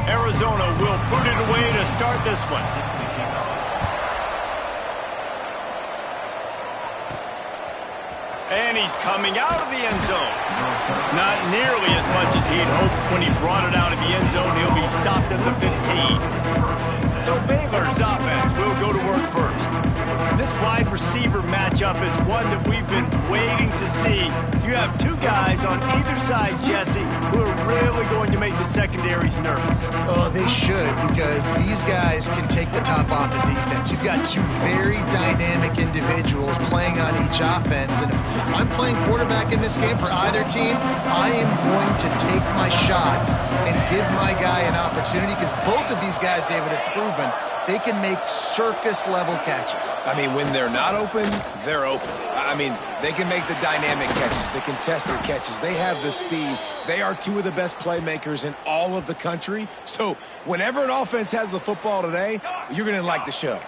Arizona will put it away to start this one. And he's coming out of the end zone. Not nearly as much as he'd hoped when he brought it out of the end zone. He'll be stopped at the 15. So Baylor's offense will go to work first. This wide receiver matchup is one that we've been waiting to see. You have two guys on either side, Jesse, who are really going to make the secondaries nervous. Oh, they should, because these guys can take the top off the defense. You've got two very dynamic individuals playing on each offense, and if I'm playing quarterback in this game for either team, I am going to take my shots and give my guy an opportunity, because both of these guys, David, have proven they can make circus-level catches. I mean, when they're not open, they're open. I mean, they can make the dynamic catches, the contested catches. They have the speed. They are two of the best playmakers in all of the country. So whenever an offense has the football today, you're going to like the show.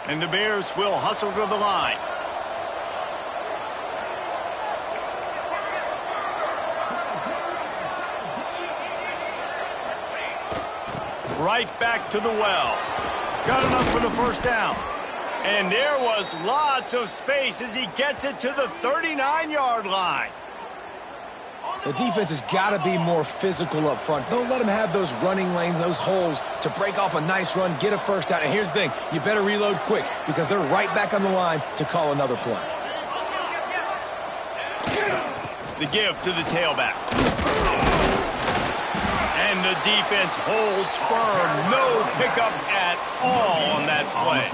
And the Bears will hustle to the line. Right back to the well. Got enough for the first down. And there was lots of space as he gets it to the 39-yard line. The defense has got to be more physical up front. Don't let them have those running lanes, those holes to break off a nice run, get a first down. And here's the thing, you better reload quick because they're right back on the line to call another play. The give to the tailback. And the defense holds firm. No pickup at all on that play.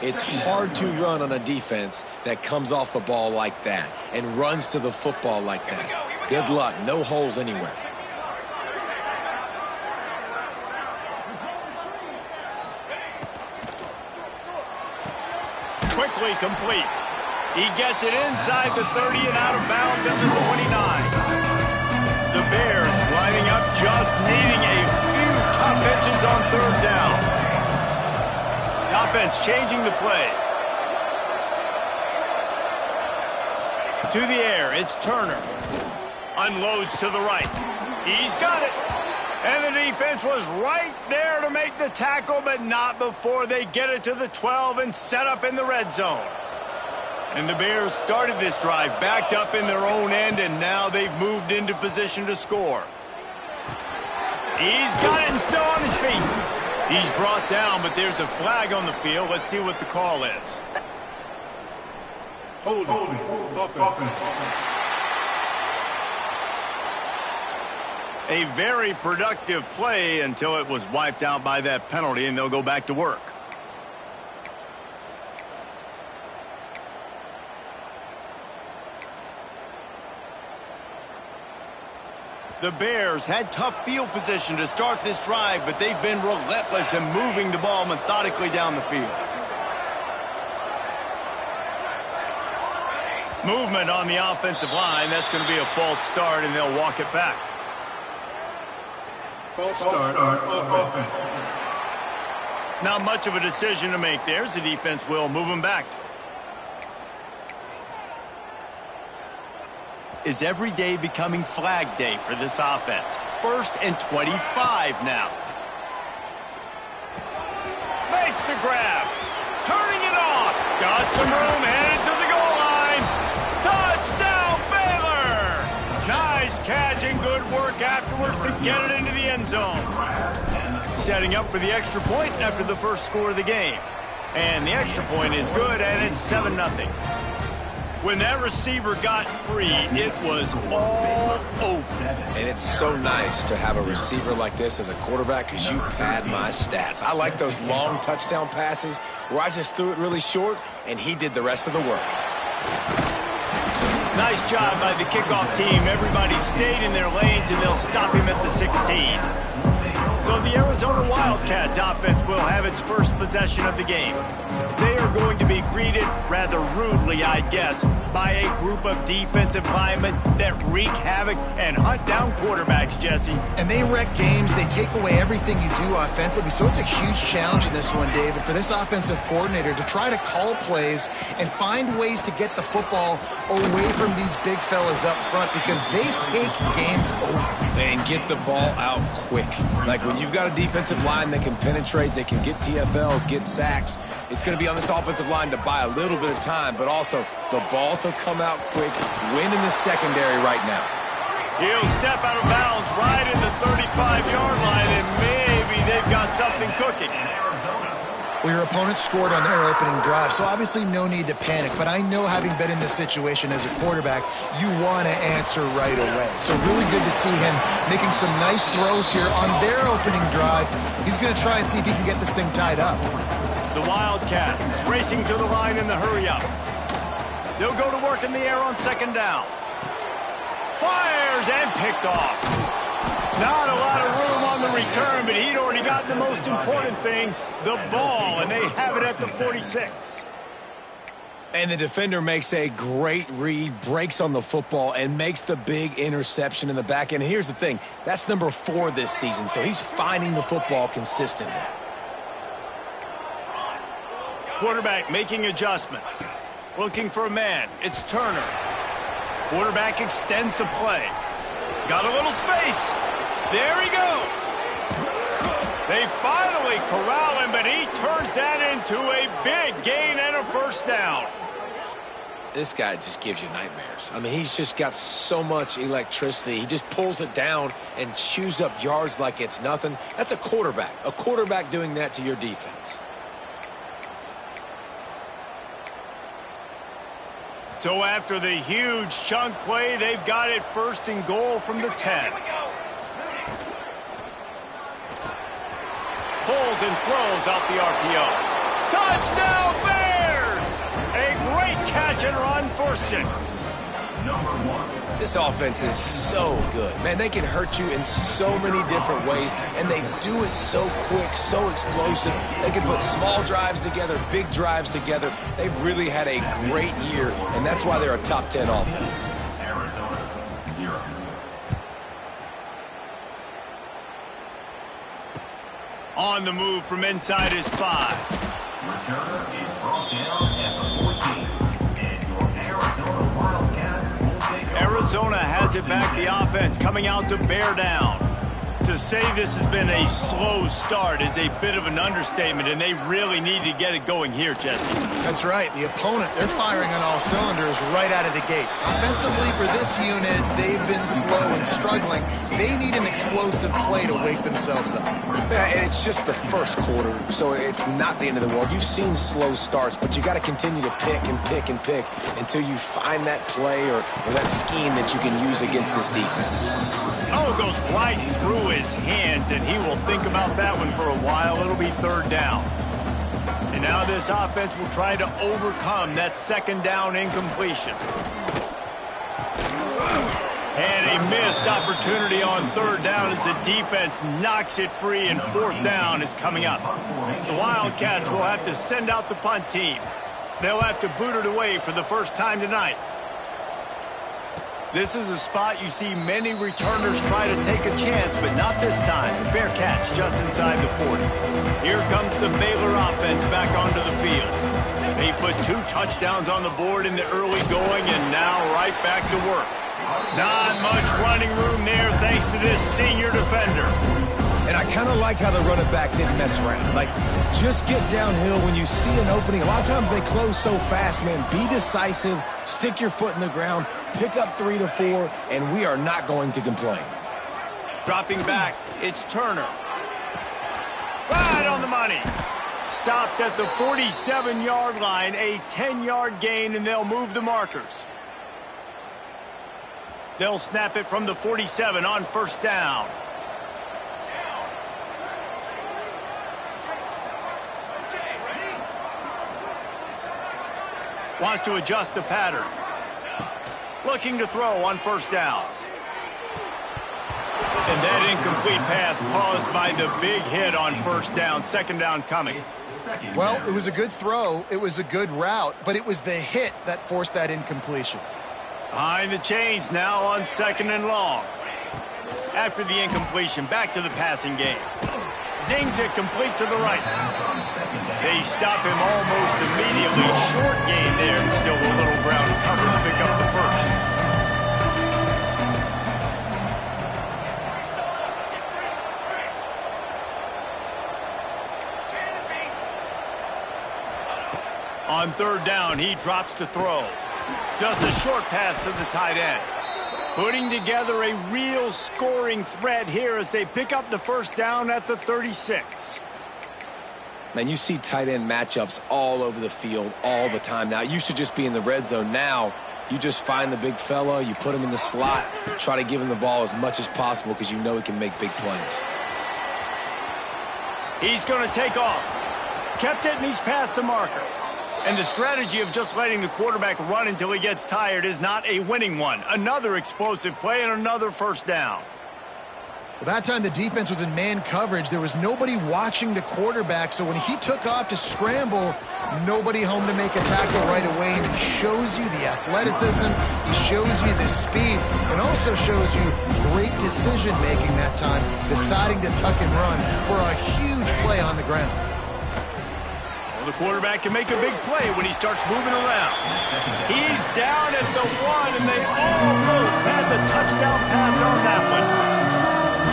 It's hard to run on a defense that comes off the ball like that and runs to the football like that. Good luck. No holes anywhere. Quickly complete. He gets it inside the 30 and out of bounds at the 29. The Bears lining up, just needing a few tough inches on third down. The offense changing the play. To the air, it's Turner. Unloads to the right. He's got it. And the defense was right there to make the tackle, but not before they get it to the 12 and set up in the red zone. And the Bears started this drive backed up in their own end, and now they've moved into position to score. He's got it and still on his feet. He's brought down, but there's a flag on the field. Let's see what the call is. Holding. Offense. A very productive play until it was wiped out by that penalty, and they'll go back to work. The Bears had tough field position to start this drive, but they've been relentless in moving the ball methodically down the field. Movement on the offensive line. That's going to be a false start, and they'll walk it back. False start on offense. Not much of a decision to make there. The defense will move them back. Is every day becoming flag day for this offense? 1st and 25 now. Makes the grab. Turning it off. Got some room, headed to the goal line. Touchdown, Baylor! Nice catch and good work afterwards to get it into the end zone. Setting up for the extra point after the first score of the game. And the extra point is good, and it's 7-0. When that receiver got free, it was all over. And it's so nice to have a receiver like this as a quarterback because you pad my stats. I like those long touchdown passes where I just threw it really short and he did the rest of the work. Nice job by the kickoff team. Everybody stayed in their lanes and they'll stop him at the 16. So the Arizona Wildcats offense will have its first possession of the game. They are going to be greeted rather rudely, I guess, by a group of defensive linemen that wreak havoc and hunt down quarterbacks, Jesse. And they wreck games. They take away everything you do offensively. So it's a huge challenge in this one, David, for this offensive coordinator to try to call plays and find ways to get the football away from these big fellas up front because they take games over. And get the ball out quick. Like when you've got a defensive line that can penetrate, that can get TFLs, get sacks, it's going to be on this offensive line to buy a little bit of time, but also the ball to come out quick, win in the secondary right now. He'll step out of bounds right in the 35-yard line, and maybe they've got something cooking. Well, your opponent scored on their opening drive, so obviously no need to panic. But I know, having been in this situation as a quarterback, you want to answer right away. So really good to see him making some nice throws here on their opening drive. He's going to try and see if he can get this thing tied up. The Wildcats racing to the line in the hurry-up. They'll go to work in the air on second down. Fires and picked off. Not a lot of room on the return, but he'd already gotten the most important thing, the ball, and they have it at the 46. And the defender makes a great read, breaks on the football, and makes the big interception in the back end. And here's the thing, that's number 4 this season, so he's finding the football consistently. Quarterback making adjustments. Looking for a man. It's Turner. Quarterback extends the play. Got a little space. There he goes. They finally corral him, but he turns that into a big gain and a first down. This guy just gives you nightmares. I mean, he's just got so much electricity. He just pulls it down and chews up yards like it's nothing. That's a quarterback. A quarterback doing that to your defense. So after the huge chunk play, they've got it first and goal from the 10. Pulls and throws out the RPO. Touchdown Bears! A great catch and run for 6. This offense is so good. Man, they can hurt you in so many different ways, and they do it so quick, so explosive. They can put small drives together, big drives together. They've really had a great year, and that's why they're a top 10 offense. Arizona, 0. On the move from inside his 5. Returner is brought down at the 14. And your Arizona Wildcats will take over. Arizona has it back, the offense coming out to bear down. To say this has been a slow start is a bit of an understatement, and they really need to get it going here, Jesse. That's right. The opponent, they're firing on all cylinders right out of the gate. Offensively, for this unit, they've been slow and struggling. They need an explosive play to wake themselves up. Yeah, and it's just the first quarter, so it's not the end of the world. You've seen slow starts, but you got to continue to pick and pick and pick until you find that play or that scheme that you can use against this defense. Oh, it goes right through his hands, and he will think about that one for a while. It'll be third down. And now this offense will try to overcome that second down incompletion. And a missed opportunity on third down as the defense knocks it free, and fourth down is coming up. The Wildcats will have to send out the punt team. They'll have to boot it away for the first time tonight. This is a spot you see many returners try to take a chance, but not this time. Fair catch just inside the 40. Here comes the Baylor offense back onto the field. They put 2 touchdowns on the board in the early going, and now right back to work. Not much running room there thanks to this senior defender. And I kind of like how the running back didn't mess around. Like, just get downhill when you see an opening. A lot of times they close so fast, man. Be decisive, stick your foot in the ground, pick up 3 to 4, and we are not going to complain. Dropping back, it's Turner. Right on the money. Stopped at the 47-yard line, a 10-yard gain, and they'll move the markers. They'll snap it from the 47 on first down. Wants to adjust the pattern. Looking to throw on first down. And that incomplete pass caused by the big hit on first down. Second down coming. Well, it was a good throw. It was a good route, but it was the hit that forced that incompletion. Behind the chains now on 2nd and long. After the incompletion, back to the passing game. Zings it complete to the right. They stop him almost immediately. Short gain there, and still a little ground cover to pick up the first. On 3rd down, he drops to throw. Just a short pass to the tight end. Putting together a real scoring threat here as they pick up the first down at the 36. Man, you see tight end matchups all over the field all the time. Now, it used to just be in the red zone. Now, you just find the big fella, you put him in the slot, try to give him the ball as much as possible because you know he can make big plays. He's going to take off. Kept it, and he's past the marker. And the strategy of just letting the quarterback run until he gets tired is not a winning one. Another explosive play and another first down. Well, that time the defense was in man coverage. There was nobody watching the quarterback, so when he took off to scramble, nobody home to make a tackle right away. And he shows you the athleticism, he shows you the speed, and also shows you great decision-making that time, deciding to tuck and run for a huge play on the ground. The quarterback can make a big play when he starts moving around. He's down at the 1, and they almost had the touchdown pass on that one.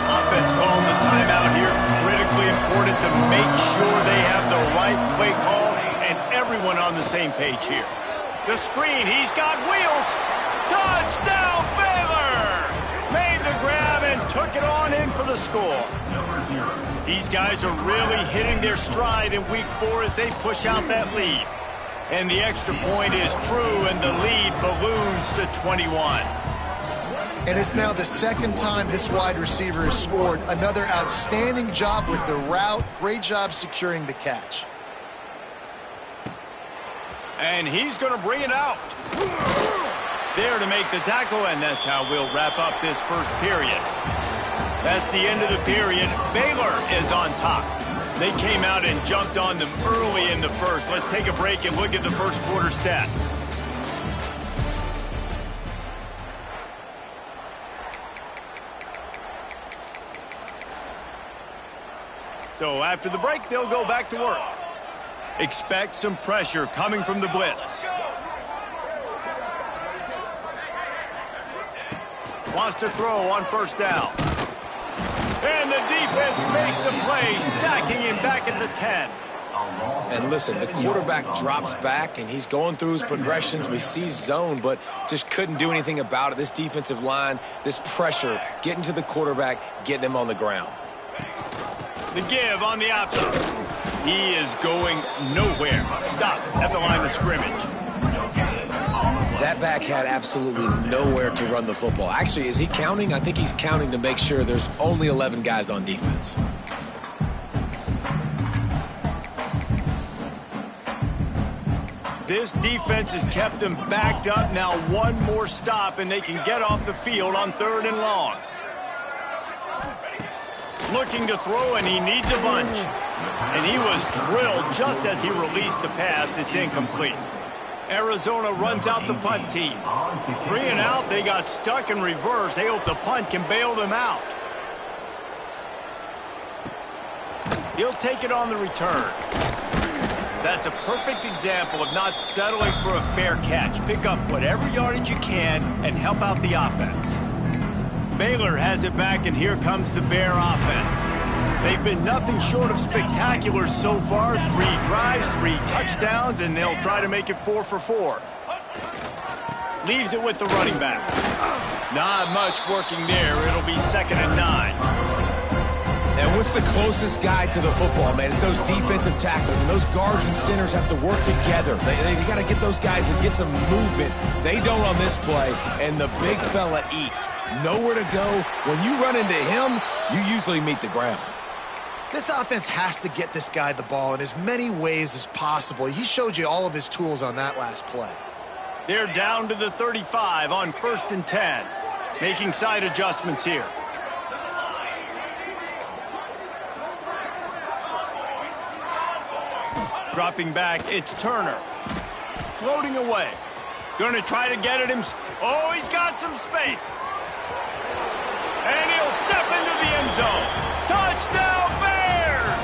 Offense calls a timeout here. Critically important to make sure they have the right play call and everyone on the same page here. The screen, he's got wheels. Touchdown, Baylor! Made the grab and took it on in for the score. These guys are really hitting their stride in week 4 as they push out that lead. And the extra point is true, and the lead balloons to 21. And it's now the 2nd time this wide receiver has scored. Another outstanding job with the route. Great job securing the catch. And he's going to bring it out. There to make the tackle, and that's how we'll wrap up this first period. That's the end of the period. Baylor is on top. They came out and jumped on them early in the first. Let's take a break and look at the first quarter stats. So after the break, they'll go back to work. Expect some pressure coming from the blitz. Wants to throw on 1st down. And the defense makes a play, sacking him back at the 10. And listen, the quarterback drops back, and he's going through his progressions. We see zone, but just couldn't do anything about it. This defensive line, this pressure, getting to the quarterback, getting him on the ground. The give on the option. He is going nowhere. Stop at the line of scrimmage. That back had absolutely nowhere to run the football. Actually, is he counting? I think he's counting to make sure there's only 11 guys on defense. This defense has kept them backed up. Now one more stop, and they can get off the field on 3rd and long. Looking to throw, and he needs a bunch. And he was drilled just as he released the pass. It's incomplete. Arizona runs out the punt team. 3 and out, they got stuck in reverse. They hope the punt can bail them out. He'll take it on the return. That's a perfect example of not settling for a fair catch. Pick up whatever yardage you can and help out the offense. Baylor has it back, and here comes the Bear offense. They've been nothing short of spectacular so far. 3 drives, 3 touchdowns, and they'll try to make it 4 for 4. Leaves it with the running back. Not much working there. It'll be 2nd and 9. And what's the closest guy to the football, man? It's those defensive tackles, and those guards and centers have to work together. They got to get those guys and get some movement. They don't on this play, and the big fella eats. Nowhere to go. When you run into him, you usually meet the ground. This offense has to get this guy the ball in as many ways as possible. He showed you all of his tools on that last play. They're down to the 35 on 1st and 10. Making side adjustments here. Dropping back, it's Turner. Floating away. Gonna try to get it himself. Oh, he's got some space. And he'll step into the end zone. Touchdown, Bears!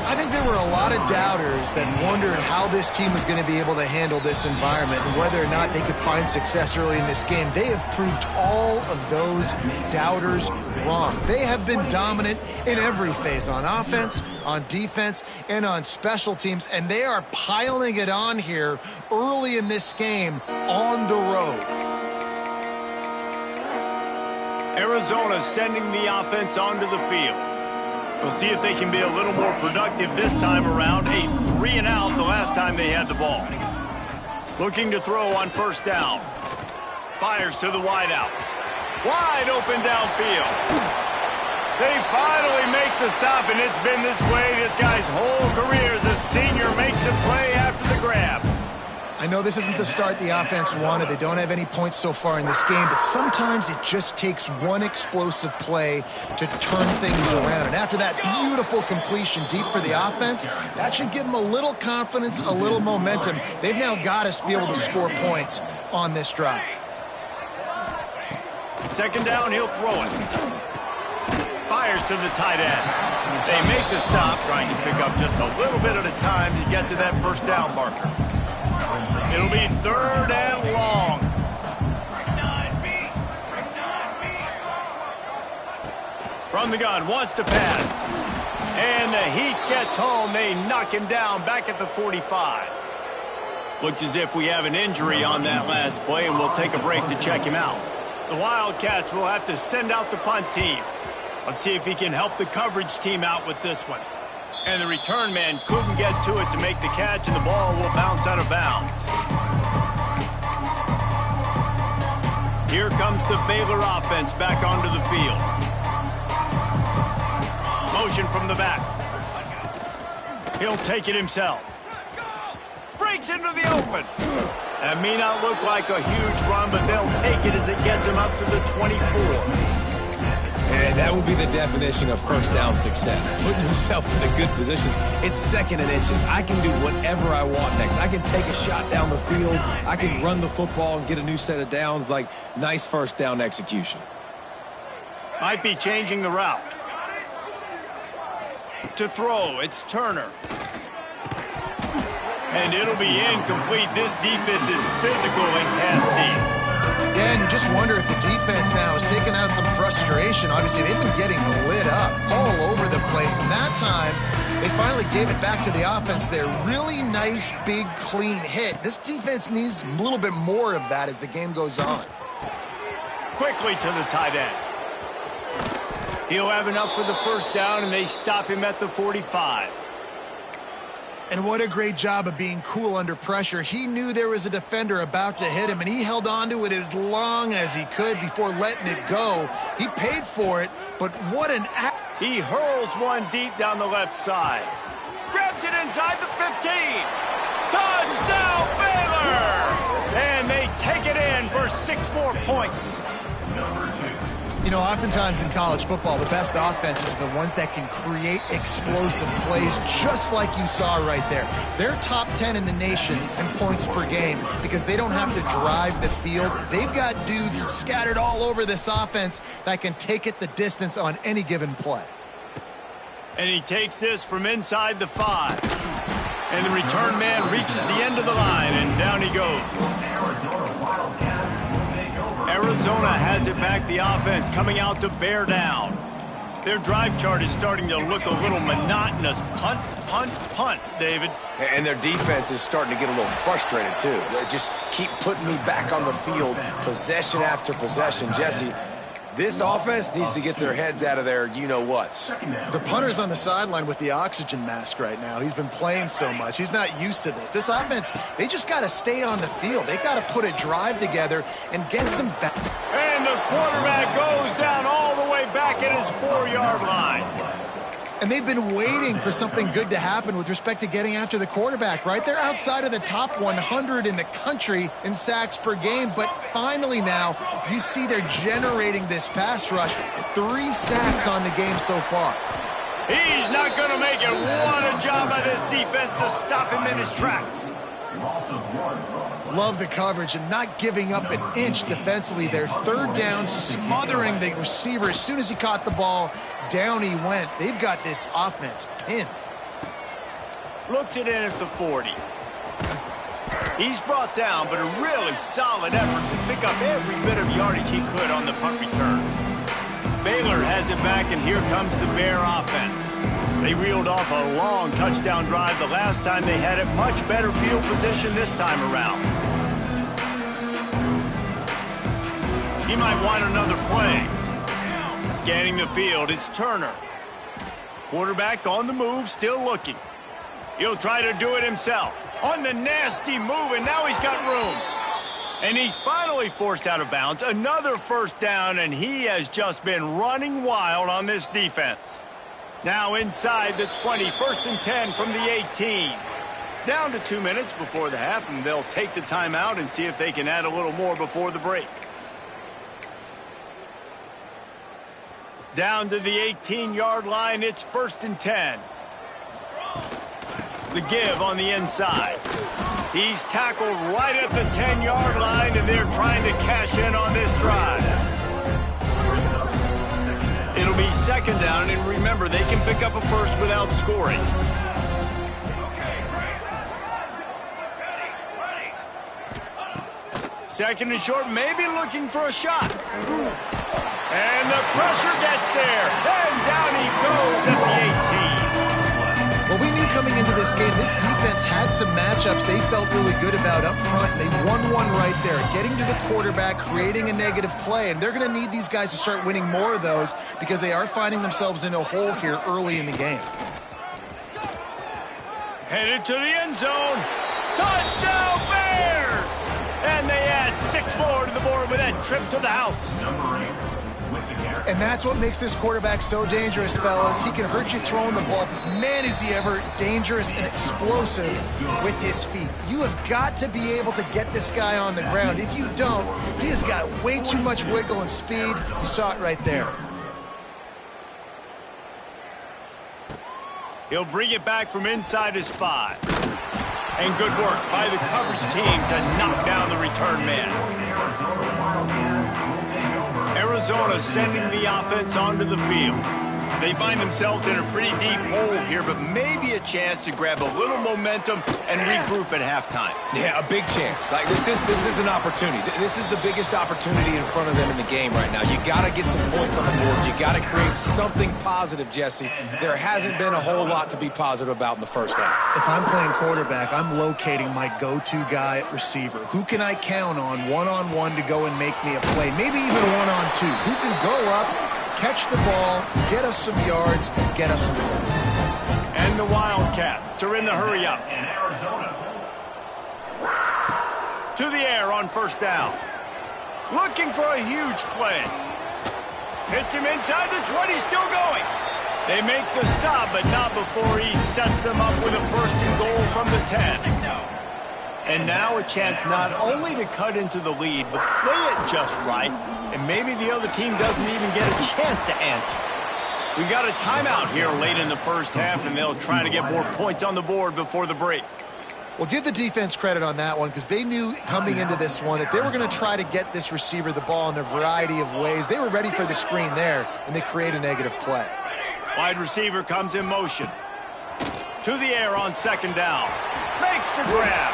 I think there were a lot of doubters that wondered how this team was going to be able to handle this environment and whether or not they could find success early in this game. They have proved all of those doubters wrong. They have been dominant in every phase, on offense, on defense, and on special teams, and they are piling it on here early in this game on the road. Arizona sending the offense onto the field. We'll see if they can be a little more productive this time around. A 3-and-out the last time they had the ball. Looking to throw on first down. Fires to the wideout. Wide open downfield. They finally make the stop, and it's been this way this guy's whole career as a senior makes a play after the grab. I know this isn't the start the offense wanted. They don't have any points so far in this game, but sometimes it just takes one explosive play to turn things around. And after that beautiful completion deep for the offense, that should give them a little confidence, a little momentum. They've now got to be able to score points on this drive. Second down, he'll throw it. Fires to the tight end. They make the stop, trying to pick up just a little bit at a time to get to that first down marker. It'll be third and long. From the gun, wants to pass. And the Heat gets home. They knock him down back at the 45. Looks as if we have an injury on that last play, and we'll take a break to check him out. The Wildcats will have to send out the punt team. Let's see if he can help the coverage team out with this one. And the return man couldn't get to it to make the catch, and the ball will bounce out of bounds. Here comes the Baylor offense back onto the field. Motion from the back. He'll take it himself. Breaks into the open. That may not look like a huge run, but they'll take it as it gets him up to the 24. And that will be the definition of first down success. Putting yourself in a good position. It's second and inches. I can do whatever I want next. I can take a shot down the field. I can run the football and get a new set of downs. Like, nice first down execution. Might be changing the route. To throw, it's Turner. And it'll be incomplete. This defense is physical and pass deep. Yeah, and you just wonder if the defense now is taking out some frustration. Obviously, they've been getting lit up all over the place. And that time, they finally gave it back to the offense there. Really nice, big, clean hit. This defense needs a little bit more of that as the game goes on. Quickly to the tight end. He'll have enough for the first down, and they stop him at the 45. And what a great job of being cool under pressure. He knew there was a defender about to hit him, and he held on to it as long as he could before letting it go. He paid for it, but what an act. He hurls one deep down the left side. Grabs it inside the 15. Touchdown, Baylor! And they take it in for 6 more points. You know, oftentimes in college football, the best offenses are the ones that can create explosive plays, just like you saw right there. They're top 10 in the nation in points per game because they don't have to drive the field. They've got dudes scattered all over this offense that can take it the distance on any given play. And he takes this from inside the 5. And the return man reaches the end of the line, and down he goes. Arizona has it back, the offense coming out to bear down. Their drive chart is starting to look a little monotonous. Punt, punt, punt, David. And their defense is starting to get a little frustrated, too. They just keep putting me back on the field, possession after possession. Jesse, this offense needs to get their heads out of their you-know-whats. The punter's on the sideline with the oxygen mask right now. He's been playing so much. He's not used to this. This offense, they just got to stay on the field. They've got to put a drive together and get some back. And the quarterback goes down all the way back at his 4-yard line. And they've been waiting for something good to happen with respect to getting after the quarterback, right? They're outside of the top 100 in the country in sacks per game, but finally now you see they're generating this pass rush. 3 sacks on the game so far. He's not going to make it. What a job by this defense to stop him in his tracks. Love the coverage and not giving up an inch defensively there. Third down, smothering the receiver. As soon as he caught the ball, down he went. They've got this offense pinned. Looks it in at the 40. He's brought down, but a really solid effort to pick up every bit of yardage he could on the punt return. Baylor has it back, and here comes the Bear offense. They reeled off a long touchdown drive the last time they had it. Much better field position this time around. He might want another play. Scanning the field, it's Turner. Quarterback on the move, still looking. He'll try to do it himself. On the nasty move, and now he's got room. And he's finally forced out of bounds. Another first down, and he has just been running wild on this defense. Now inside the 20, 1st and 10 from the 18. Down to 2 minutes before the half, and they'll take the timeout and see if they can add a little more before the break. Down to the 18-yard line, it's 1st and 10. The give on the inside. He's tackled right at the 10-yard line, and they're trying to cash in on this drive. It'll be 2nd down, and remember, they can pick up a first without scoring. Second and short, maybe looking for a shot. And the pressure gets there. And down he goes at the 18. Well, we knew coming into this game, this defense had some matchups they felt really good about up front, and they won one right there, getting to the quarterback, creating a negative play, and they're going to need these guys to start winning more of those because they are finding themselves in a hole here early in the game. Headed to the end zone. Touchdown, Bears! And they add 6 more to the board with that trip to the house. And that's what makes this quarterback so dangerous, fellas. He can hurt you throwing the ball, but man, is he ever dangerous and explosive with his feet. You have got to be able to get this guy on the ground. If you don't, he has got way too much wiggle and speed. You saw it right there. He'll bring it back from inside his 5. And good work by the coverage team to knock down the return man. Arizona sending the offense onto the field. They find themselves in a pretty deep hole here, but maybe a chance to grab a little momentum and regroup at halftime. Yeah, a big chance. Like this is an opportunity. This is the biggest opportunity in front of them in the game right now. You got to get some points on the board. You got to create something positive, Jesse. There hasn't been a whole lot to be positive about in the first half. If I'm playing quarterback, I'm locating my go-to guy at receiver. Who can I count on one-on-one to go and make me a play? Maybe even one-on-two. Who can go up, catch the ball, get us some yards, and get us some points. And the Wildcats are in the hurry-up. To the air on 1st down. Looking for a huge play. Hits him inside the 20, still going. They make the stop, but not before he sets them up with a 1st and goal from the 10. And now a chance not only to cut into the lead, but play it just right, and maybe the other team doesn't even get a chance to answer. We got a timeout here late in the first half, and they'll try to get more points on the board before the break. Well, give the defense credit on that one because they knew coming into this one that they were going to try to get this receiver the ball in a variety of ways. They were ready for the screen there, and they create a negative play. Wide receiver comes in motion. To the air on 2nd down. Makes the grab.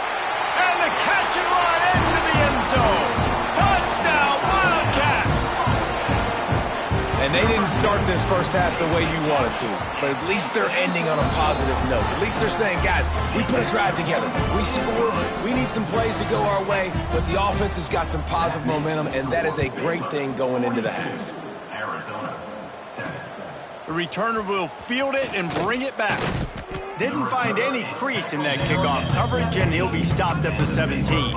And the catch and run into the end zone. Touchdown, Wildcats! And they didn't start this first half the way you wanted to, but at least they're ending on a positive note. At least they're saying, guys, we put a drive together. We scored. We need some plays to go our way, but the offense has got some positive momentum, and that is a great thing going into the half. The returner will field it and bring it back. Didn't find any crease in that kickoff coverage, and he'll be stopped at the 17.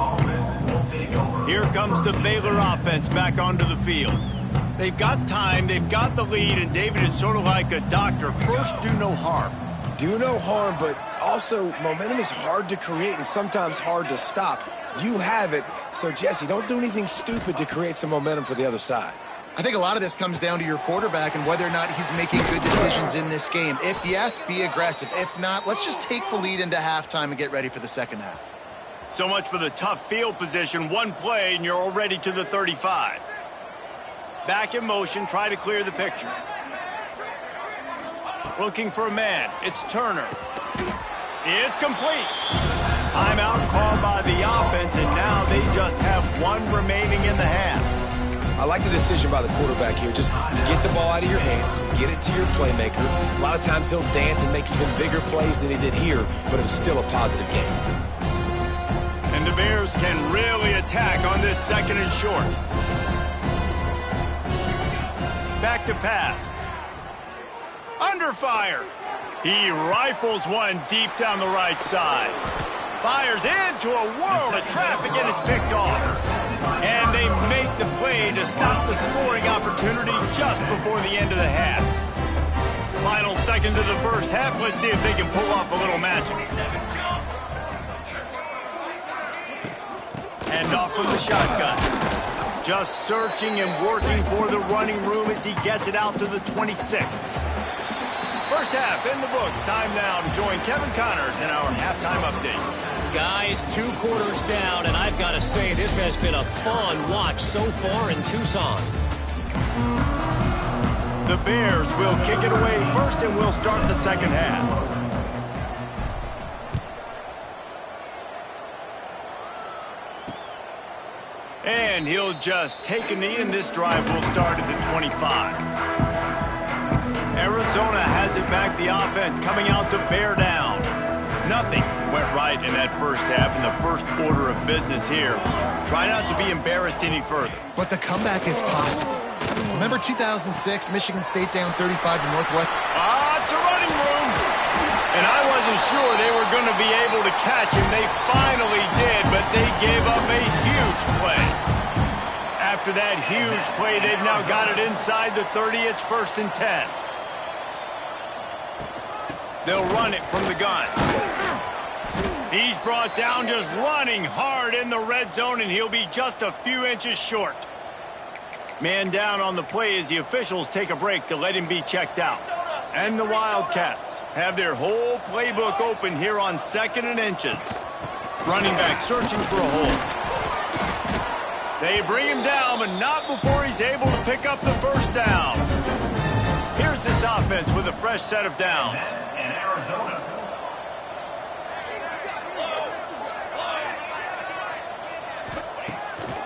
Here comes the Baylor offense back onto the field. They've got time, they've got the lead, and David is sort of like a doctor. First, do no harm. Do no harm, but also momentum is hard to create and sometimes hard to stop. You have it, so Jesse, don't do anything stupid to create some momentum for the other side. I think a lot of this comes down to your quarterback and whether or not he's making good decisions in this game. If yes, be aggressive. If not, let's just take the lead into halftime and get ready for the second half. So much for the tough field position. One play and you're already to the 35. Back in motion, try to clear the picture. Looking for a man. It's Turner. It's complete. Timeout called by the offense, and now they just have one remaining in the half. I like the decision by the quarterback here. Just get the ball out of your hands, get it to your playmaker. A lot of times he'll dance and make even bigger plays than he did here, but it was still a positive game. And the Bears can really attack on this second and short. Back to pass. Under fire. He rifles one deep down the right side. Fires into a world of traffic and it's picked off. And they make the play to stop the scoring opportunity just before the end of the half. Final seconds of the first half. Let's see if they can pull off a little magic. Hand off from the shotgun. Just searching and working for the running room as he gets it out to the 26. First half in the books. Time now to join Kevin Connors in our halftime update. Guys, 2 quarters down, and I've got to say this has been a fun watch so far in Tucson. The Bears will kick it away first, and we'll start the second half. And he'll just take a knee, and this drive will start at the 25. Arizona has it back. The offense coming out to bear down. Nothing went right in that first half in the first order of business here. Try not to be embarrassed any further. But the comeback is possible. Remember 2006, Michigan State down 35 to Northwest? It's a running room. And I wasn't sure they were going to be able to catch him. They finally did, but they gave up a huge play. After that huge play, they've now got it inside the 30. It's 1st and 10. They'll run it from the gun. He's brought down just running hard in the red zone, and he'll be just a few inches short. Man down on the play as the officials take a break to let him be checked out. And the Wildcats have their whole playbook open here on 2nd and inches. Running back searching for a hole. They bring him down, but not before he's able to pick up the first down. Here's this offense with a fresh set of downs. In Arizona.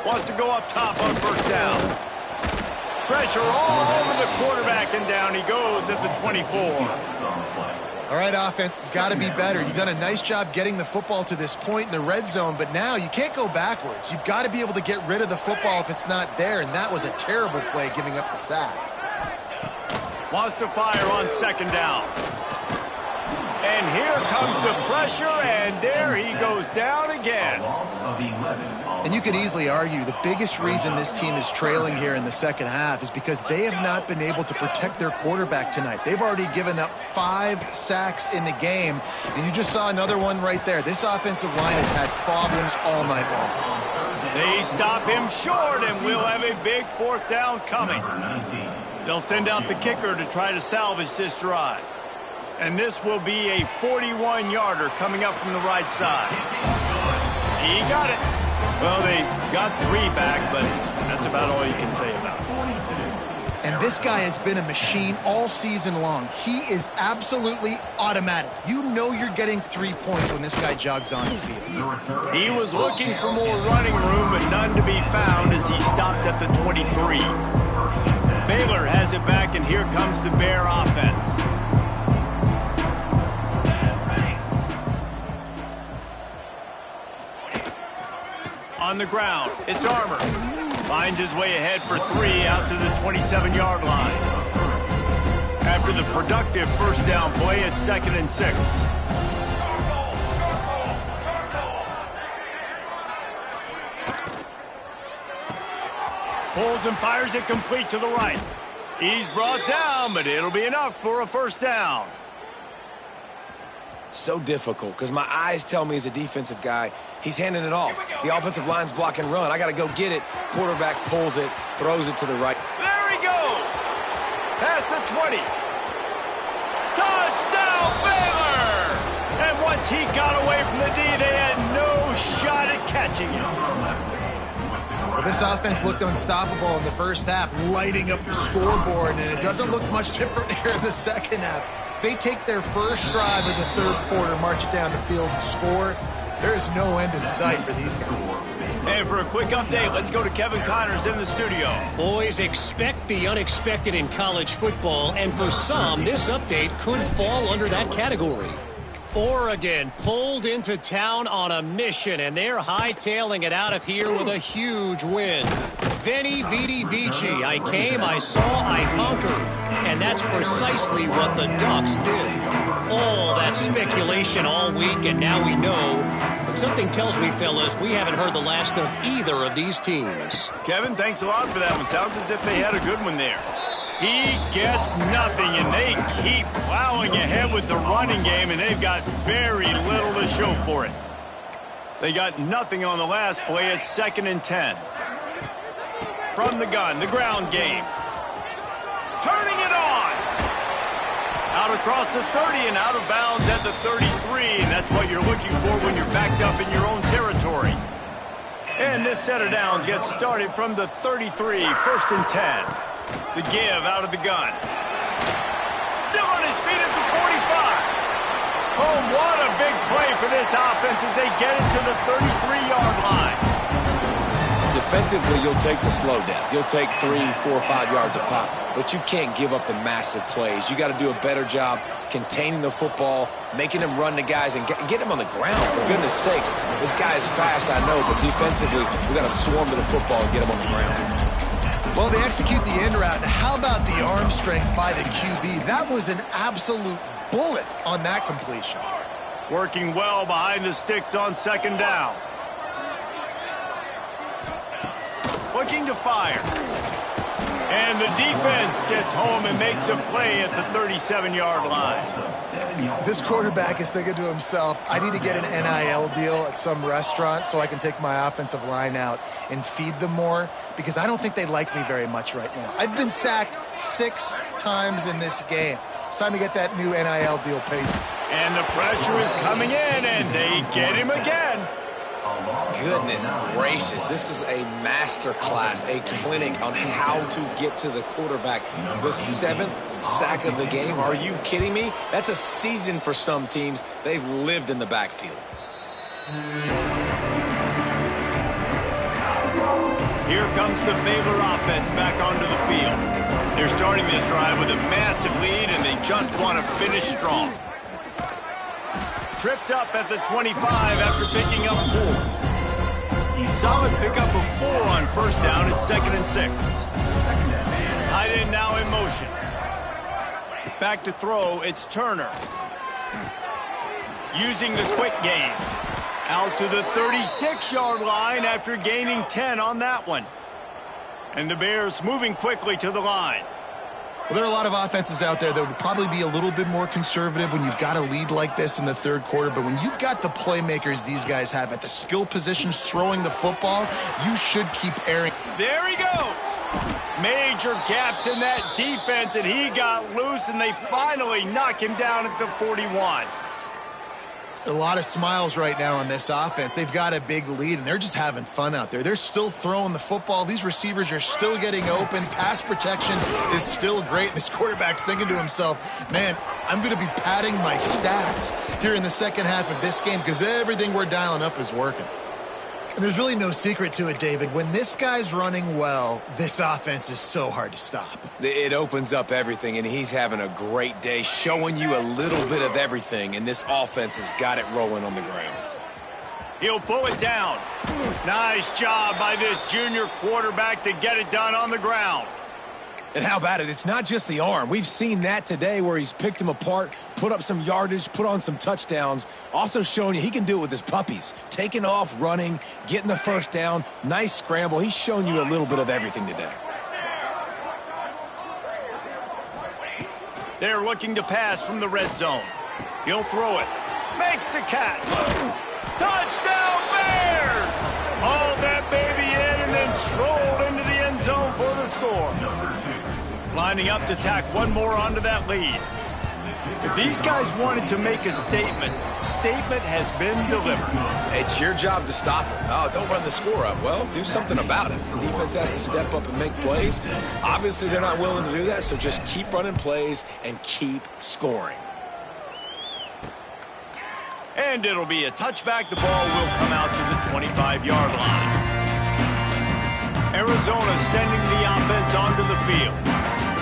Wants to go up top on first down. Pressure all over the quarterback, and down he goes at the 24. All right, offense has got to be better. You've done a nice job getting the football to this point in the red zone, but now you can't go backwards. You've got to be able to get rid of the football if it's not there, and that was a terrible play giving up the sack. Wants to fire on 2nd down. And here comes the pressure, and there he goes down again. And you could easily argue the biggest reason this team is trailing here in the second half is because they have not been able to protect their quarterback tonight. They've already given up 5 sacks in the game, and you just saw another one right there. This offensive line has had problems all night long. They stop him short, and we'll have a big 4th down coming. They'll send out the kicker to try to salvage this drive. And this will be a 41-yarder coming up from the right side. He got it. Well, they got 3 back, but that's about all you can say about it. And this guy has been a machine all season long. He is absolutely automatic. You know you're getting 3 points when this guy jogs on the field. He was looking for more running room, but none to be found as he stopped at the 23. Baylor has it back, and here comes the Bear offense. On the ground, it's Armour. Finds his way ahead for 3 out to the 27-yard line. After the productive first down play, it's 2nd and 6. Pulls and fires it complete to the right. He's brought down, but it'll be enough for a first down. So difficult because my eyes tell me as a defensive guy, he's handing it off. The offensive line's block and run. I got to go get it. Quarterback pulls it, throws it to the right. There 20. Touchdown, Baylor! And once he got away from the D, they had no shot at catching him. Well, this offense looked unstoppable in the first half, lighting up the scoreboard, and it doesn't look much different here in the second half. They take their first drive of the third quarter, march it down the field, and score. There is no end in sight for these guys. And for a quick update, let's go to Kevin Connors in the studio. Boys, expect the unexpected in college football, and for some, this update could fall under that category. Oregon pulled into town on a mission, and they're hightailing it out of here with a huge win. Veni, vidi, vici. I came, I saw, I conquered. And that's precisely what the Ducks did. All that speculation all week, and now we know. But something tells me, fellas, we haven't heard the last of either of these teams. Kevin, thanks a lot for that one. Sounds as if they had a good one there. He gets nothing, and they keep plowing ahead with the running game, and they've got very little to show for it. They got nothing on the last play. It's 2nd and 10. From the gun, the ground game. Turning it on. Out across the 30 and out of bounds at the 33, and that's what you're looking for when you're backed up in your own territory. And this set of downs gets started from the 33, 1st and 10. The give out of the gun. Still on his feet at the 45. Oh, what a big play for this offense as they get it to the 33-yard line. Defensively, you'll take the slow death. You'll take 3, 4, 5 yards a pop, but you can't give up the massive plays. You got to do a better job containing the football, making them run the guys, and get them on the ground. For goodness sakes, this guy is fast, I know, but defensively, we got to swarm to the football and get him on the ground. Well, they execute the end route. And how about the arm strength by the QB? That was an absolute bullet on that completion. Working well behind the sticks on 2nd down. Looking to fire. And the defense gets home and makes a play at the 37-yard line. This quarterback is thinking to himself, I need to get an NIL deal at some restaurant so I can take my offensive line out and feed them more, because I don't think they like me very much right now. I've been sacked 6 times in this game. It's time to get that new NIL deal paid. And the pressure is coming in, and they get him again. Goodness gracious, this is a master class, a clinic on how to get to the quarterback. The 7th sack of the game, are you kidding me? That's a season for some teams. They've lived in the backfield. Here comes the Baylor offense back onto the field. They're starting this drive with a massive lead, and they just want to finish strong. Tripped up at the 25 after picking up 4. Solid pickup of 4 on 1st down. It's 2nd and 6. Tight end now in motion. Back to throw, it's Turner. Using the quick game. Out to the 36-yard line after gaining 10 on that one. And the Bears moving quickly to the line. Well, there are a lot of offenses out there that would probably be a little bit more conservative when you've got a lead like this in the third quarter. But when you've got the playmakers these guys have at the skill positions throwing the football, you should keep airing. There he goes. Major gaps in that defense, and he got loose, and they finally knock him down at the 41. A lot of smiles right now on this offense. They've got a big lead, and they're just having fun out there. They're still throwing the football. These receivers are still getting open. Pass protection is still great. This quarterback's thinking to himself, man, I'm going to be padding my stats here in the second half of this game because everything we're dialing up is working. And there's really no secret to it, David. When this guy's running well, this offense is so hard to stop. It opens up everything, and he's having a great day, showing you a little bit of everything, and this offense has got it rolling on the ground. He'll pull it down. Nice job by this junior quarterback to get it done on the ground. And how about it? It's not just the arm. We've seen that today where he's picked them apart, put up some yardage, put on some touchdowns. Also showing you he can do it with his puppies. Taking off, running, getting the first down. Nice scramble. He's shown you a little bit of everything today. They're looking to pass from the red zone. He'll throw it. Makes the catch. Touchdown Bears! Hauled that baby in and then strolled into the end zone for the score. lining up to tack one more onto that lead. If these guys wanted to make a statement, statement has been delivered. It's your job to stop it. Oh, don't run the score up. Well, do something about it. The defense has to step up and make plays. Obviously, they're not willing to do that, so just keep running plays and keep scoring. And it'll be a touchback. The ball will come out to the 25-yard line. Arizona sending the offense onto the field.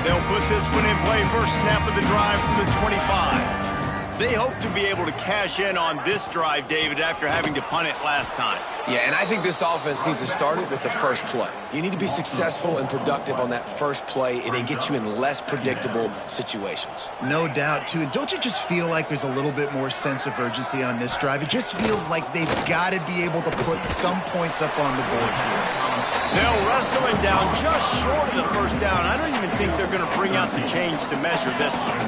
They'll put this one in play. First snap of the drive from the 25. They hope to be able to cash in on this drive, David, after having to punt it last time. Yeah, and I think this offense needs to start it with the first play. You need to be successful and productive on that first play, and it gets you in less predictable situations. No doubt, too. And don't you just feel like there's a little bit more sense of urgency on this drive? It just feels like they've got to be able to put some points up on the board here. They'll wrestle him down just short of the first down. I don't even think they're going to bring out the chains to measure this one.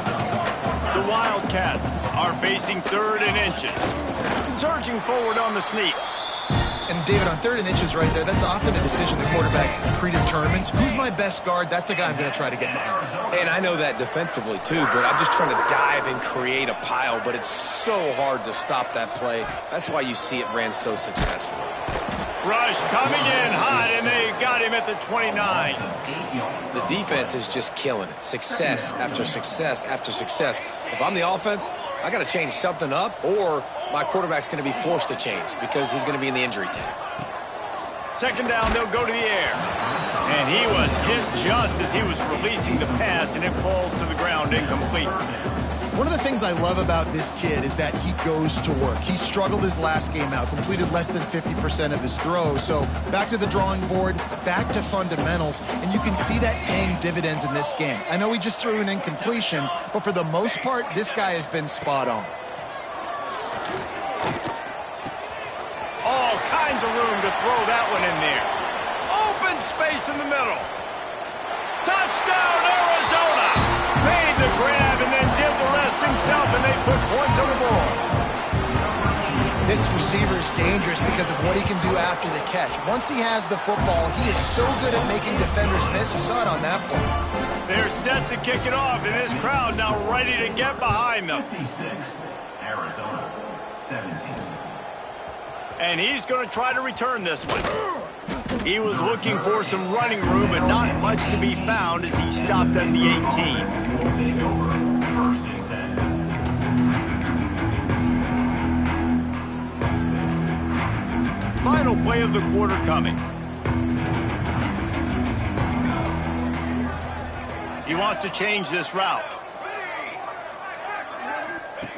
The Wildcats are facing 3rd and inches. Surging forward on the sneak. And, David, on 3rd and inches right there, that's often a decision the quarterback predetermines. Who's my best guard? That's the guy I'm going to try to get behind. And I know that defensively, too, but I'm just trying to dive and create a pile, but it's so hard to stop that play. That's why you see it ran so successfully. Rush coming in hot, and they got him at the 29. The defense is just killing it. Success after success after success. If I'm the offense, I got to change something up, or my quarterback's going to be forced to change because he's going to be in the injury time. 2nd down, they'll go to the air. And he was hit just as he was releasing the pass, and it falls to the ground incomplete. One of the things I love about this kid is that he goes to work. He struggled his last game out, completed less than 50% of his throws. So back to the drawing board, back to fundamentals, and you can see that paying dividends in this game. I know he just threw an incompletion, but for the most part, this guy has been spot on. All kinds of room to throw that one in there. Open space in the middle. Touchdown, Arizona! Made the grab and then did the rest himself, and they put points on the board. This receiver is dangerous because of what he can do after the catch. Once he has the football, he is so good at making defenders miss. You saw it on that play. They're set to kick it off, and this crowd now ready to get behind them. 56, Arizona, 17. And he's going to try to return this one. He was looking for some running room, but not much to be found as he stopped at the 18. Will take over, 1st and 10. Final play of the quarter coming. He wants to change this route.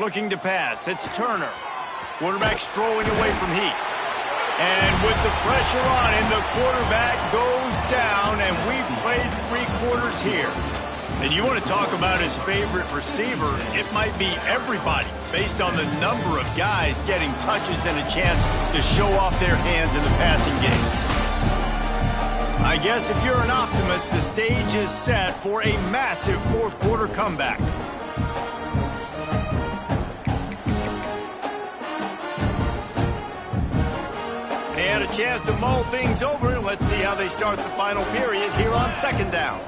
Looking to pass. It's Turner. Quarterback strolling away from heat. And with the pressure on him, the quarterback goes down, and we've played 3 quarters here. And you want to talk about his favorite receiver, it might be everybody, based on the number of guys getting touches and a chance to show off their hands in the passing game. I guess if you're an optimist, the stage is set for a massive 4th quarter comeback. They had a chance to mull things over. Let's see how they start the final period here on 2nd down.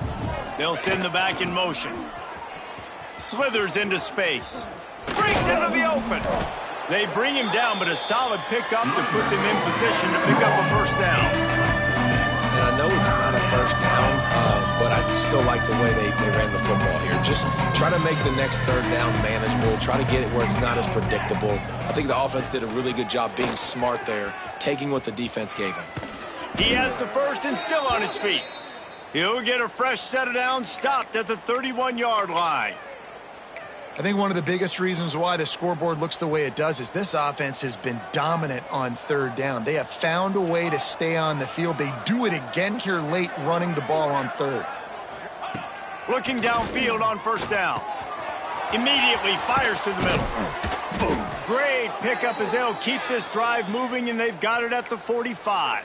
They'll send the back in motion. Slithers into space. Brings into the open. They bring him down, but a solid pickup to put them in position to pick up a 1st down. And I know it's not a 1st down, but I still like the way they ran the football here. Just try to make the next 3rd down manageable. Try to get it where it's not as predictable. I think the offense did a really good job being smart there, taking what the defense gave him. He has the 1st and still on his feet. He'll get a fresh set of downs, stopped at the 31-yard line. I think one of the biggest reasons why the scoreboard looks the way it does is this offense has been dominant on 3rd down. They have found a way to stay on the field. They do it again here late, running the ball on 3rd. Looking downfield on 1st down. Immediately fires to the middle. Boom. Great pickup as they'll keep this drive moving, and they've got it at the 45.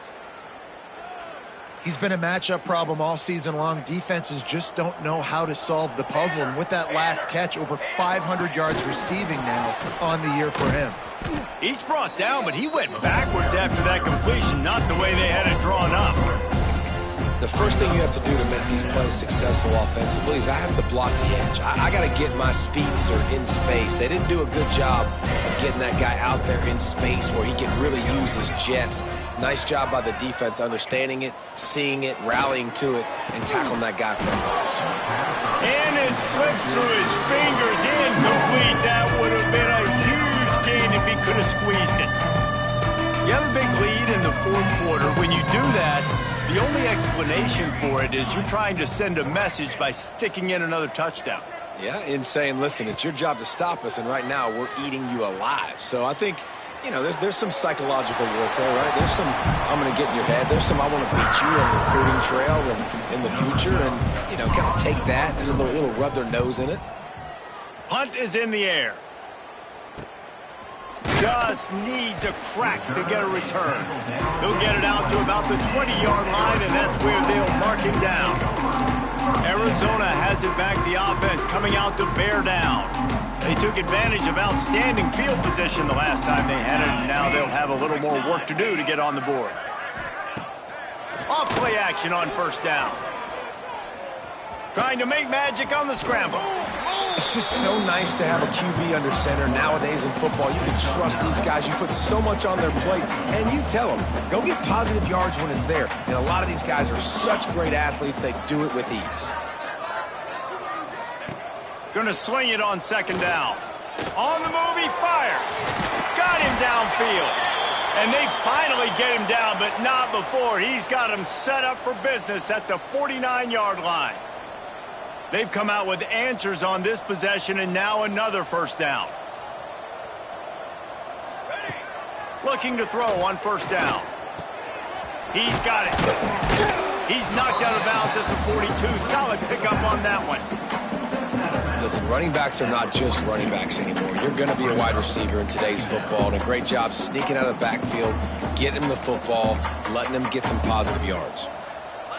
He's been a matchup problem all season long. Defenses just don't know how to solve the puzzle. And with that last catch, over 500 yards receiving now on the year for him. Each brought down, but he went backwards after that completion, not the way they had it drawn up. the first thing you have to do to make these plays successful offensively is I have to block the edge. I got to get my speedster in space. They didn't do a good job of getting that guy out there in space where he can really use his jets. Nice job by the defense understanding it, seeing it, rallying to it, and tackling that guy for a loss. And it slips through his fingers, incomplete. That would have been a huge gain if he could have squeezed it. You have a big lead in the fourth quarter. When you do that, the only explanation for it is you're trying to send a message by sticking in another touchdown. Yeah, in saying, listen, it's your job to stop us, and right now we're eating you alive. So I think, you know, there's some psychological warfare, right? There's some, I'm going to get in your head. There's some, I want to beat you on the recruiting trail and in the future, and, you know, kind of take that and it'll rub their nose in it. Punt is in the air. Just needs a crack to get a return. He'll get it out to about the 20-yard line, and that's where they'll mark him down. Arizona has it back, the offense coming out to bear down. They took advantage of outstanding field position the last time they had it, and now they'll have a little more work to do to get on the board. Off play action on first down. Trying to make magic on the scramble. It's just so nice to have a QB under center nowadays in football. You can trust these guys. You put so much on their plate, and you tell them, go get positive yards when it's there. And a lot of these guys are such great athletes, they do it with ease. Going to swing it on second down. On the move, he fires. Got him downfield. And they finally get him down, but not before. He's got him set up for business at the 49-yard line. They've come out with answers on this possession, and now another first down. Looking to throw on first down. He's got it. He's knocked out of bounds at the 42. Solid pickup on that one. Listen, running backs are not just running backs anymore. You're going to be a wide receiver in today's football, and a great job sneaking out of the backfield, getting him the football, letting him get some positive yards.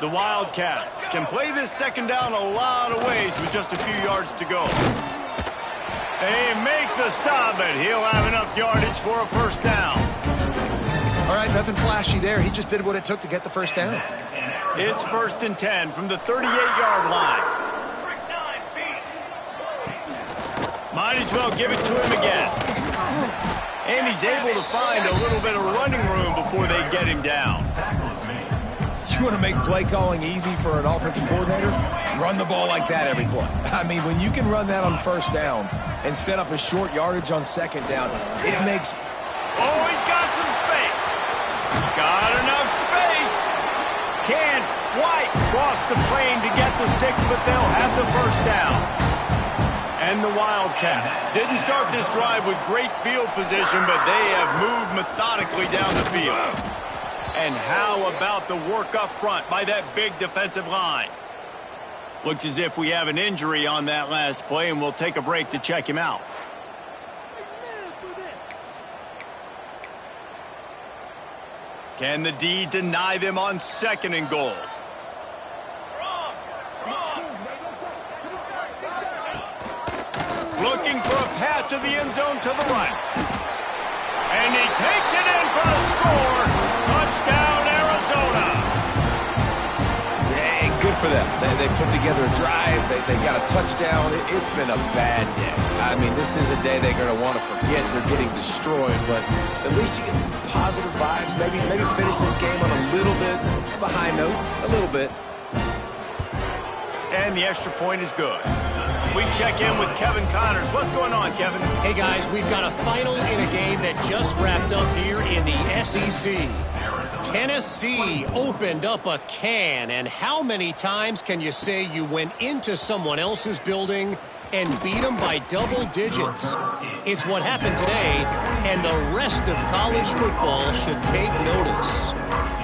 The Wildcats can play this second down a lot of ways with just a few yards to go. They make the stop, but he'll have enough yardage for a first down. All right, nothing flashy there. He just did what it took to get the first down. It's 1st and 10 from the 38-yard line. Might as well give it to him again. And he's able to find a little bit of running room before they get him down. You want to make play calling easy for an offensive coordinator? Run the ball like that every play. I mean, when you can run that on first down and set up a short yardage on second down, it makes... Oh, he's got some space. Got enough space. Can't quite cross the plane to get the 6, but they'll have the first down. And the Wildcats didn't start this drive with great field position, but they have moved methodically down the field. And how about the work up front by that big defensive line? Looks as if we have an injury on that last play, and we'll take a break to check him out. Can the D deny them on 2nd and goal? Looking for a path to the end zone to the right. And he takes it in for the score. Touchdown, Arizona. Hey, good for them. They put together a drive. They got a touchdown. It's been a bad day. I mean, this is a day they're going to want to forget. They're getting destroyed, but at least you get some positive vibes. Maybe finish this game on a little bit of a high note. A little bit. And the extra point is good. We check in with Kevin Connors. What's going on, Kevin? Hey, guys, we've got a final in a game that just wrapped up here in the SEC. Tennessee opened up a can, and how many times can you say you went into someone else's building and beat them by double digits? It's what happened today, and the rest of college football should take notice.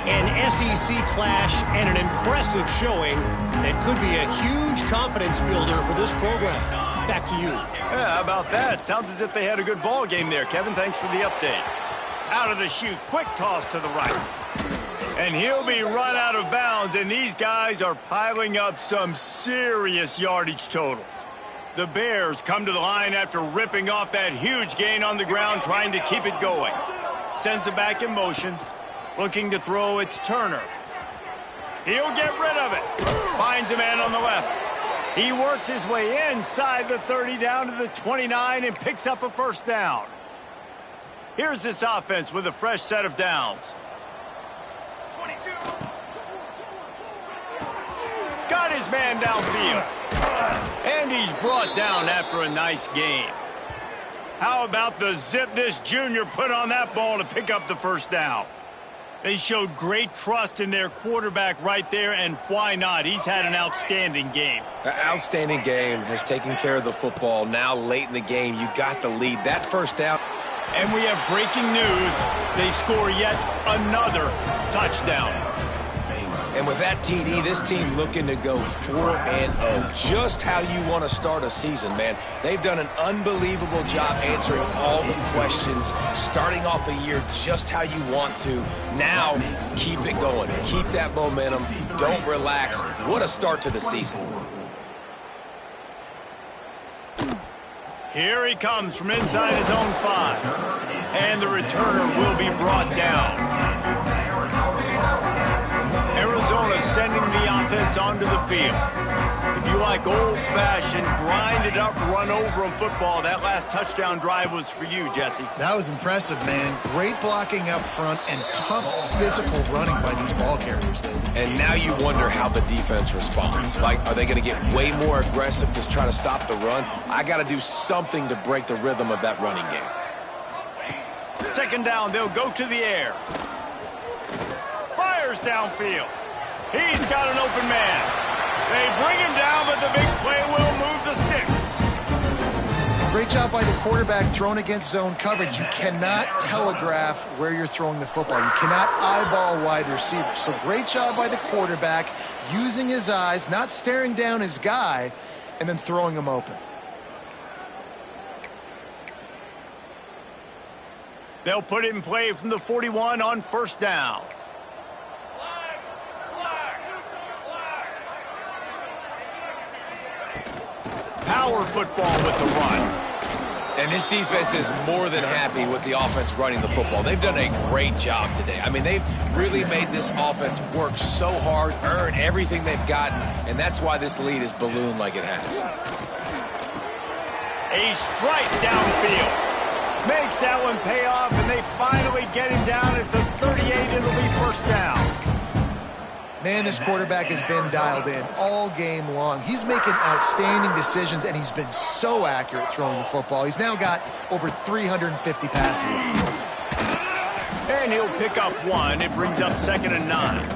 An SEC clash and an impressive showing that could be a huge confidence builder for this program. Back to you. Yeah, how about that? Sounds as if they had a good ball game there, Kevin. Thanks for the update. Out of the chute, quick toss to the right. And he'll be run out of bounds, and these guys are piling up some serious yardage totals. The Bears come to the line after ripping off that huge gain on the ground, trying to keep it going. Sends it back in motion. Looking to throw, it's Turner. He'll get rid of it. Finds a man on the left. He works his way inside the 30 down to the 29 and picks up a first down. Here's this offense with a fresh set of downs. 22. Got his man downfield. And he's brought down after a nice gain. How about the zip this junior put on that ball to pick up the first down? They showed great trust in their quarterback right there, and why not? He's had an outstanding game. An outstanding game, has taken care of the football. Now late in the game, you got the lead. That first down. And we have breaking news. They score yet another touchdown. And with that TD, this team looking to go 4-0. Just how you want to start a season, man. They've done an unbelievable job answering all the questions, starting off the year just how you want to. Now, keep it going. Keep that momentum. Don't relax. What a start to the season. Here he comes from inside his own 5. And the returner will be brought down. Arizona sending the offense onto the field. If you like old-fashioned, grind-it-up, run-over-'em football, that last touchdown drive was for you, Jesse. That was impressive, man. Great blocking up front and tough physical running by these ball carriers, David. And now you wonder how the defense responds. Like, are they going to get way more aggressive to try to stop the run? I got to do something to break the rhythm of that running game. Second down, they'll go to the air. Fires downfield. He's got an open man. They bring him down, but the big play will move the sticks. Great job by the quarterback thrown against zone coverage. You cannot telegraph where you're throwing the football. You cannot eyeball wide receivers. So great job by the quarterback using his eyes, not staring down his guy, and then throwing him open. They'll put it in play from the 41 on first down. Power football with the run. And this defense is more than happy with the offense running the football. They've done a great job today. I mean, they've really made this offense work so hard, earn everything they've gotten, and that's why this lead is ballooned like it has. A strike downfield. Makes that one pay off, and they finally get him down at the 38. It'll be first down. Man, this quarterback has been dialed in all game long. He's making outstanding decisions, and he's been so accurate throwing the football. He's now got over 350 passing yards. And he'll pick up 1. It brings up 2nd and 9.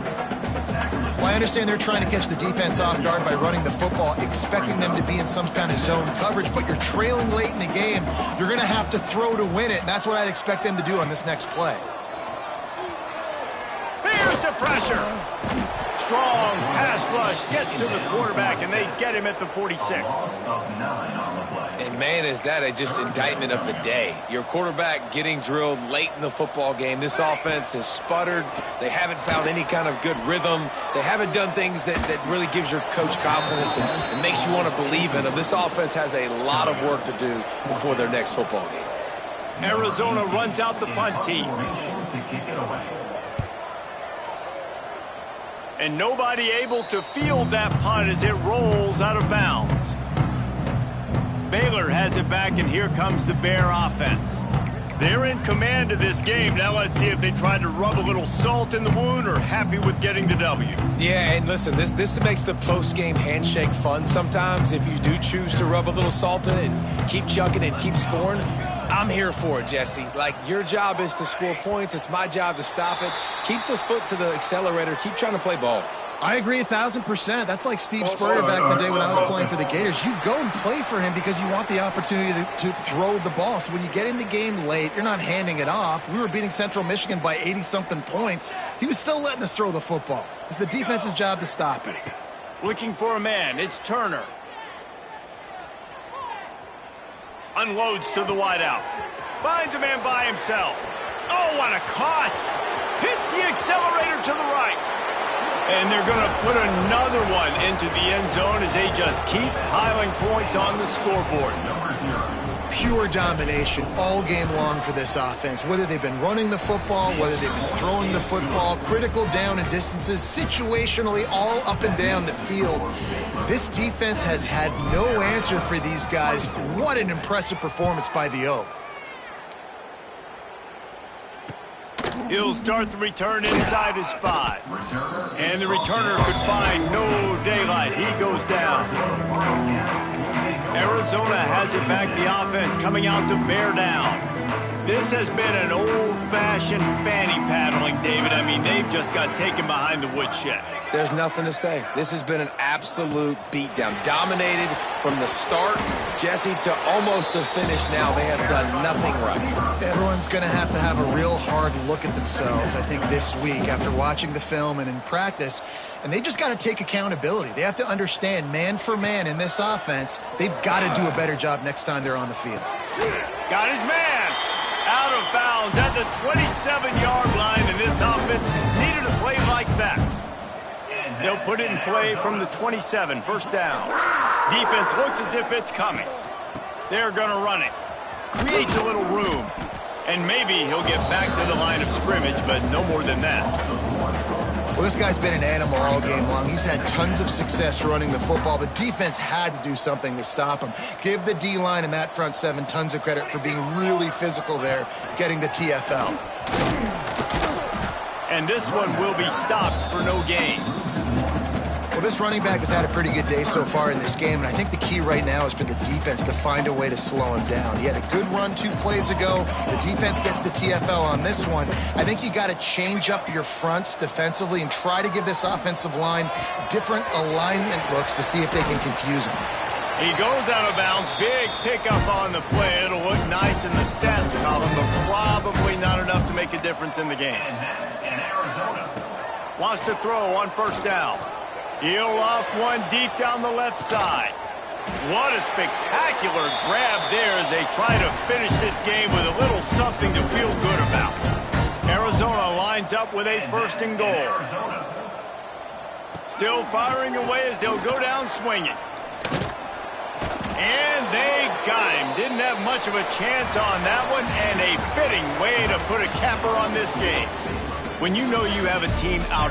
Well, I understand they're trying to catch the defense off guard by running the football, expecting them to be in some kind of zone coverage, but you're trailing late in the game. You're going to have to throw to win it, and that's what I'd expect them to do on this next play. Here's the pressure. Strong pass rush gets to the quarterback, and they get him at the 46. And, man, is that a just indictment of the day. Your quarterback getting drilled late in the football game. This offense has sputtered. They haven't found any kind of good rhythm. They haven't done things that really gives your coach confidence and makes you want to believe in them. This offense has a lot of work to do before their next football game. Arizona runs out the punt team. And nobody able to field that punt as it rolls out of bounds. Baylor has it back, and here comes the Bear offense. They're in command of this game. Now let's see if they try to rub a little salt in the wound or happy with getting the W. Yeah, and listen, this makes the post-game handshake fun sometimes. If you do choose to rub a little salt in it and keep chucking and keep scoring, I'm here for it, Jesse. Like, your job is to score points. It's my job to stop it. Keep the foot to the accelerator. Keep trying to play ball. I agree 1,000%. That's like Steve Spurrier back in the day when I was playing for the Gators. You go and play for him because you want the opportunity to throw the ball. So when you get in the game late, you're not handing it off. We were beating Central Michigan by 80-something points. He was still letting us throw the football. It's the defense's job to stop it. Looking for a man. It's Turner. Unloads to the wideout. Finds a man by himself. Oh, what a caught. Hits the accelerator to the right. And they're going to put another one into the end zone as they just keep piling points on the scoreboard. Pure domination all game long for this offense. Whether they've been running the football, whether they've been throwing the football, critical down and distances, situationally all up and down the field. This defense has had no answer for these guys. What an impressive performance by the O. He'll start the return inside his 5. And the returner could find no daylight. He goes down. Arizona has it back, the offense coming out to bear down. This has been an old-fashioned fanny paddling, David. I mean, they've just got taken behind the woodshed. There's nothing to say. This has been an absolute beatdown. Dominated from the start, Jesse, to almost the finish now. They have done nothing right. Everyone's going to have a real hard look at themselves, I think, this week after watching the film and in practice. And they've just got to take accountability. They have to understand, man for man in this offense, they've got to do a better job next time they're on the field. Got his man out of bounds at the 27-yard line, and this offense needed a play like that. They'll put it in play from the 27, first down. Defense looks as if it's coming. They're going to run it. Creates a little room. And maybe he'll get back to the line of scrimmage, but no more than that. Well, this guy's been an animal all game long. He's had tons of success running the football. The defense had to do something to stop him. Give the D-line and that front 7 tons of credit for being really physical there, getting the TFL. And this one will be stopped for no gain. Well, this running back has had a pretty good day so far in this game, and I think the key right now is for the defense to find a way to slow him down. He had a good run 2 plays ago. The defense gets the TFL on this one. I think you got to change up your fronts defensively and try to give this offensive line different alignment looks to see if they can confuse him. He goes out of bounds. Big pickup on the play. It'll look nice in the stats column, but probably not enough to make a difference in the game. Wants to throw on first down. He'll loft one deep down the left side. What a spectacular grab there as they try to finish this game with a little something to feel good about. Arizona lines up with a first and goal. Still firing away as they'll go down swinging. And they got him. Didn't have much of a chance on that one, and a fitting way to put a capper on this game. When you know you have a team out